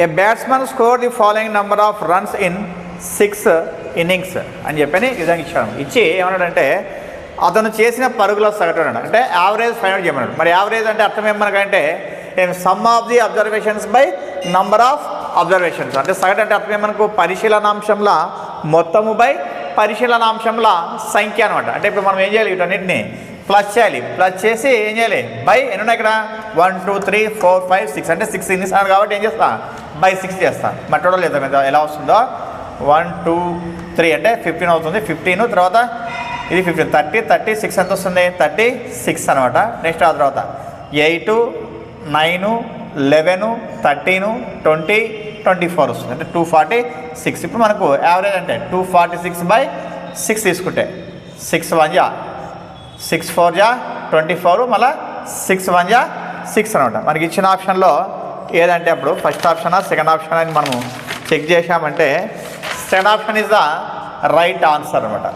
A batsmen score the following number of runs in 6 innings అని చెప్పని ఈ విధంగా ఇచ్చాడు. ఇచ్చి ఏమన్నాడంటే అతను చేసిన పరుగుల సగటు అన్నాడు. అంటే యావరేజ్ ఫైండ్ అవుట్ చేయమన్నాడు. మరి యావరేజ్ అంటే అర్థం ఏమనకంటే sum of the observations by number of observations. అంటే సగటు అంటే అర్థం ఏమనకు పరిశీలనాంశంల మొత్తము బై పరిశీలనాంశంల సంఖ్య అనమాట. అంటే ఇప్పుడు మనం ఏం చేయాలి, వీటన్నిటిని ప్లస్ చేయాలి. ప్లస్ చేసి ఏం చేయాలి, బై ఎన్ని ఉన్నాయి ఇక్కడ 1 2 3 4 5 6 అంటే 6 innings అన్నాడు కాబట్టి ఏం చేస్తా, బై 6 చేస్తా. మట్టోడో లేదా మీద ఎలా వస్తుందో 1 2 3 అంటే 15 అవుతుంది. 15 తర్వాత ఇది 15 30 36 ఎంత వస్తుంది, 36 అనమాట. నెక్స్ట్ ఆ తర్వాత 8 9 11 13 20 24 వస్తుంది. అంటే 246. ఇప్పుడు మనకు యావరేజ్ అంటే 246/6 తీసుకుంటే 6 1 6 4 24 మళ్ళీ 6 1 6 అనమాట. మనకి ఇచ్చిన ఆప్షన్లో ఏదంటే అప్పుడు ఫస్ట్ ఆప్షనా సెకండ్ ఆప్షన్ అని మనము చెక్ చేసామంటే second option is the right answer అనమాట.